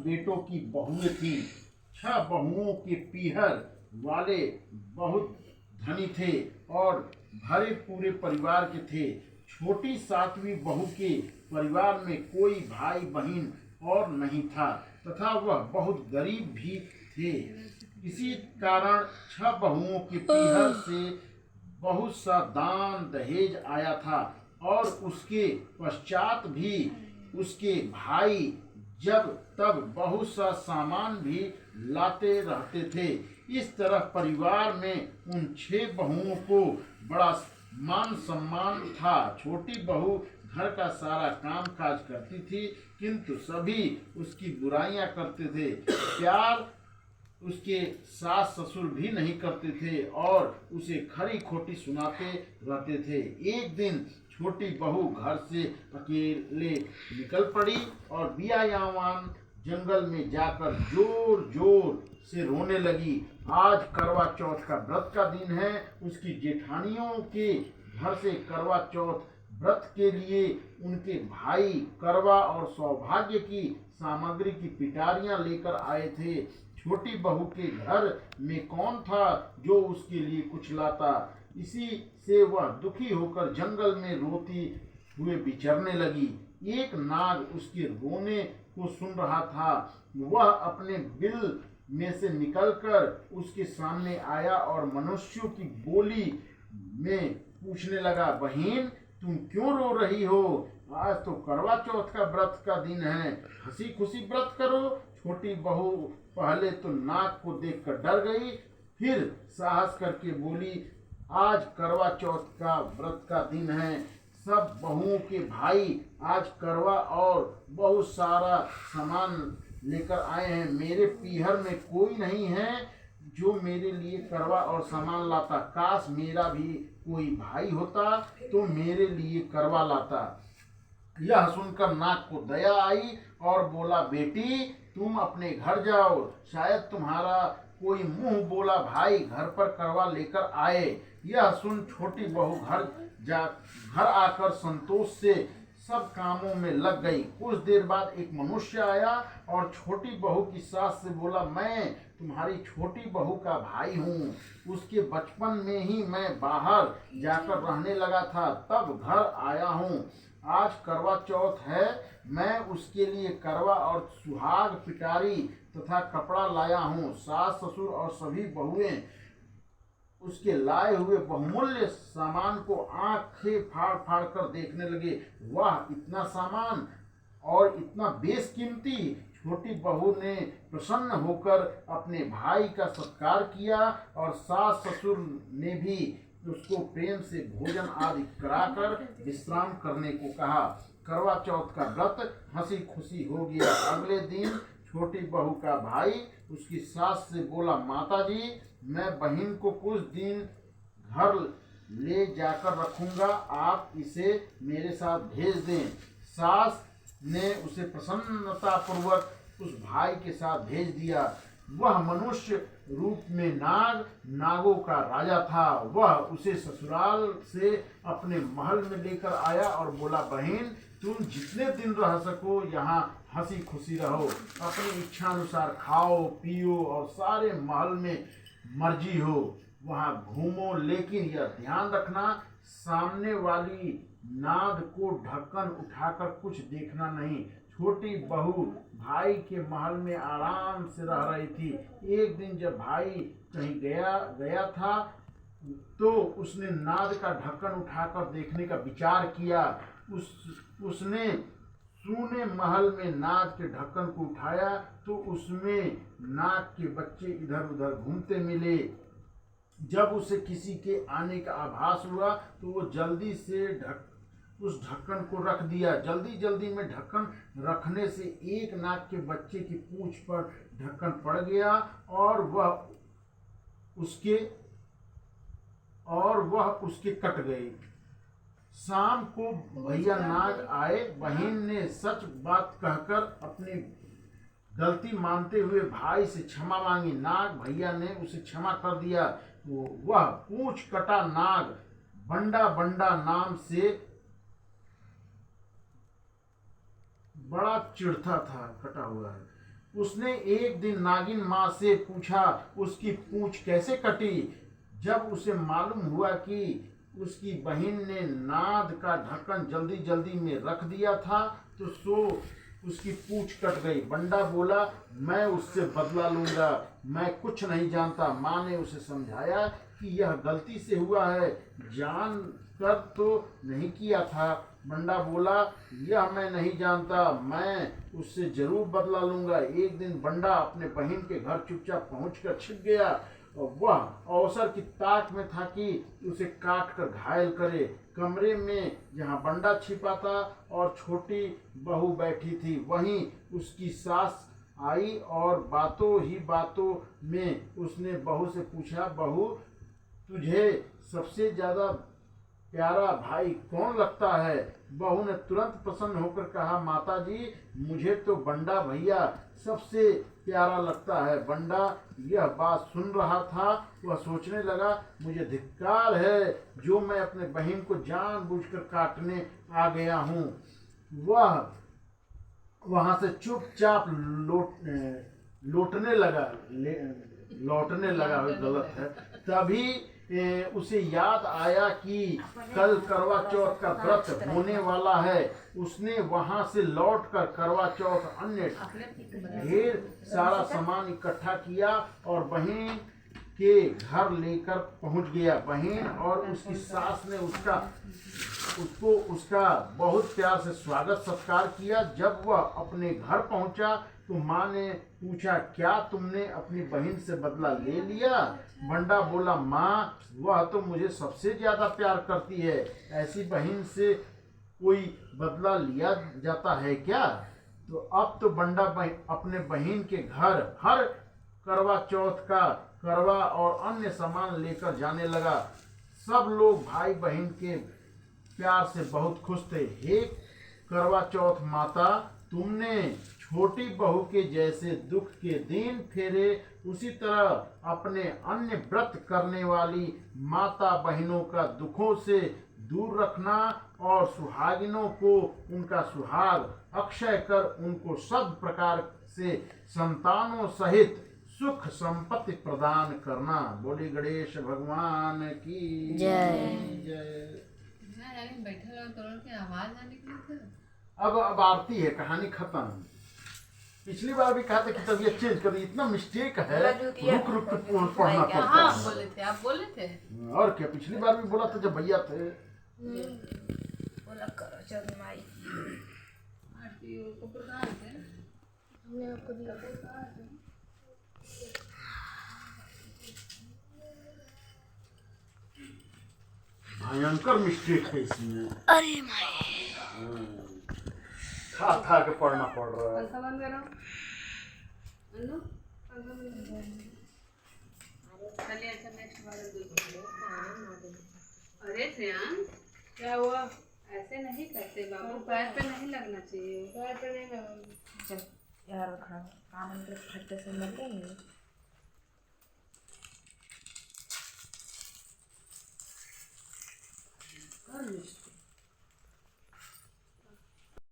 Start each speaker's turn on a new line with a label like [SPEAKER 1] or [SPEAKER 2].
[SPEAKER 1] बेटों की बहुएं थीं। 6 बहुओं के पीहर वाले बहुत धनी थे और भरे पूरे परिवार के थे। छोटी 7वीं बहू के परिवार में कोई भाई बहन और नहीं था तथा वह बहुत गरीब भी थे। इसी कारण 6 बहुओं के पीहर से बहुत सा दान दहेज आया था और उसके पश्चात भी उसके भाई जब तब बहुत सा सामान भी लाते रहते थे। इस तरह परिवार में उन 6 बहुओं को बड़ा मान सम्मान था। छोटी बहू घर का सारा काम काज करती थी, किंतु सभी उसकी बुराइयां करते थे। प्यार उसके सास ससुर भी नहीं करते थे और उसे खरी खोटी सुनाते रहते थे। एक दिन छोटी बहू घर से अकेले निकल पड़ी और व्यायामवान जंगल में जाकर जोर जोर से रोने लगी। आज करवा चौथ का व्रत का दिन है। उसकी जेठानियों के घर से करवा चौथ व्रत के लिए उनके भाई करवा और सौभाग्य की सामग्री की पिटारियां लेकर आए थे। छोटी बहू के घर में कौन था जो उसके लिए कुछ लाता। इसी से वह दुखी होकर जंगल में रोती हुए विचरने लगी। एक नाग उसके रोने को सुन रहा था। वह अपने बिल में से निकलकर उसके सामने आया और मनुष्यों की बोली में पूछने लगा, बहन तुम क्यों रो रही हो? आज तो करवा चौथ का व्रत का दिन है, हंसी खुशी व्रत करो। छोटी बहू पहले तो नाग को देखकर डर गई, फिर साहस करके बोली, आज करवा चौथ का व्रत का दिन है। सब बहुओं के भाई आज करवा और बहुत सारा सामान लेकर आए हैं। मेरे पीहर में कोई नहीं है जो मेरे लिए करवा और सामान लाता। काश मेरा भी कोई भाई होता तो मेरे लिए करवा लाता। यह सुनकर नाग को दया आई और बोला, बेटी तुम अपने घर जाओ, शायद तुम्हारा कोई मुंह बोला भाई घर पर करवा लेकर आए। यह सुन छोटी बहू घर आकर संतोष से सब कामों में लग गई। कुछ देर बाद एक मनुष्य आया और छोटी बहू की सास से बोला, मैं तुम्हारी छोटी बहू का भाई हूँ। उसके बचपन में ही मैं बाहर जाकर रहने लगा था, तब घर आया हूँ। आज करवा चौथ है, मैं उसके लिए करवा और सुहाग पिटारी तथा कपड़ा लाया हूँ। सास ससुर और सभी बहुएं उसके लाए हुए बहुमूल्य सामान को आंखें फाड़ फाड़ कर देखने लगे। वाह, इतना सामान और इतना बेशकीमती! छोटी बहू ने प्रसन्न होकर अपने भाई का सत्कार किया और सास ससुर ने भी उसको प्रेम से भोजन आदि कराकर विश्राम करने को कहा। करवा चौथ का व्रत हंसी खुशी हो गया। अगले दिन छोटी बहू का भाई उसकी सास से बोला, माताजी मैं बहन को कुछ दिन घर ले जाकर रखूंगा, आप इसे मेरे साथ भेज दें। सास ने उसे प्रसन्नता पूर्वक उस भाई के साथ भेज दिया। वह मनुष्य रूप में नागों का राजा था। वह उसे ससुराल से अपने महल में लेकर आया और बोला, बहन तुम जितने दिन रह सको यहाँ हंसी खुशी रहो, अपनी इच्छा अनुसार खाओ पियो और सारे महल में मर्जी हो वहाँ घूमो, लेकिन यह ध्यान रखना सामने वाली नाद को ढक्कन उठाकर कुछ देखना नहीं। छोटी बहू भाई के महल में आराम से रह रही थी। एक दिन जब भाई कहीं गया था तो उसने नाद का ढक्कन उठाकर देखने का विचार किया। उसने सूने महल में नाद के ढक्कन को उठाया तो उसमें नाग के बच्चे इधर उधर घूमते मिले। जब उसे किसी के आने का आभास हुआ तो वो जल्दी से उस ढक्कन को रख दिया। जल्दी में ढक्कन रखने से एक नाग के बच्चे की पूंछ पर ढक्कन पड़ गया और वह उसके कट गई। शाम को भैया नाग आए। बहन ने सच बात कहकर अपनी गलती मानते हुए भाई से क्षमा मांगी। नाग भैया ने उसे क्षमा कर दिया। वह पूंछ कटा नाग बंडा नाम से बड़ा चिढ़ता था। कटा हुआ है। उसने एक दिन नागिन माँ से पूछा उसकी पूंछ कैसे कटी। जब उसे मालूम हुआ कि उसकी बहन ने नाद का ढक्कन जल्दी जल्दी में रख दिया था तो उसकी पूंछ कट गई। बंडा बोला, मैं उससे बदला लूंगा, मैं कुछ नहीं जानता। माँ ने उसे समझाया कि यह गलती से हुआ है, जान कर तो नहीं किया था। बंडा बोला, यह मैं नहीं जानता, मैं उससे जरूर बदला लूंगा। एक दिन बंडा अपने बहन के घर चुपचाप पहुंचकर छिप गया और वह अवसर की ताक में था कि उसे काट कर घायल करे। कमरे में जहां बंडा छिपा था और छोटी बहू बैठी थी, वहीं उसकी सास आई और बातों ही बातों में उसने बहू से पूछा, बहू तुझे सबसे ज्यादा प्यारा भाई कौन लगता है। बहू ने तुरंत प्रसन्न होकर कहा, माताजी मुझे तो बंडा भैया सबसे प्यारा लगता है। बंडा यह बात सुन रहा था, वह सोचने लगा, मुझे धिक्कार है जो मैं अपने बहन को जानबूझकर काटने आ गया हूँ। वह वहां से चुपचाप लौटने लगा लौटने लगा, गलत है। तभी उसे याद आया कि कल करवा चौथ का व्रत होने वाला है। उसने वहां से लौटकर करवा चौथ अन्य ढेर सारा सामान इकट्ठा किया और बहन के घर लेकर पहुंच गया। बहन और उसकी सास ने उसका बहुत प्यार से स्वागत सत्कार किया। जब वह अपने घर पहुंचा तो माँ ने पूछा, क्या तुमने अपनी बहन से बदला ले लिया। बंडा बोला, माँ वह तो मुझे सबसे ज्यादा प्यार करती है, ऐसी बहन से कोई बदला लिया जाता है क्या। तो अब तो बंडा अपने बहन के घर हर करवा चौथ का करवा और अन्य सामान लेकर जाने लगा। सब लोग भाई बहन के प्यार से बहुत खुश थे। हे करवा चौथ माता, तुमने छोटी बहू के जैसे दुख के दिन फेरे, उसी तरह अपने अन्य व्रत करने वाली माता बहनों का दुखों से दूर रखना और सुहागिनों को उनका सुहाग अक्षय कर उनको सब प्रकार से संतानों सहित सुख संपत्ति प्रदान करना। बोली गणेश भगवान की जय।
[SPEAKER 2] बैठा के आवाज आने की
[SPEAKER 1] अब आरती है, कहानी खत्म। पिछली बार भी कहा था कि तबीयत चेंज कर दी, इतना मिस्टेक है, रुक रुक के पढ़ना पड़ता है।
[SPEAKER 2] आप बोले थे
[SPEAKER 1] और क्या, पिछली बार भी बोला था जब भैया थे।
[SPEAKER 3] बोला करो चल माई
[SPEAKER 2] आरती को प्रधान थे,
[SPEAKER 3] हमने आपको दिया।
[SPEAKER 1] भयंकर मिस्टेक है इसमें।
[SPEAKER 3] अरे माई
[SPEAKER 1] खा खा के पढ़ना पड़ रहा है।
[SPEAKER 2] पंखा बंद करो अनु, पंखा बंद करो। चलिए अच्छा नेक्स्ट वाला दो। अरे श्रेयान
[SPEAKER 3] क्या हुआ।
[SPEAKER 2] ऐसे नहीं करते बाबू, पैर पे नहीं लगना चाहिए।
[SPEAKER 3] पैर पे नहीं लगा। चल यार खड़ा कान में फटते से मर गए।
[SPEAKER 2] कर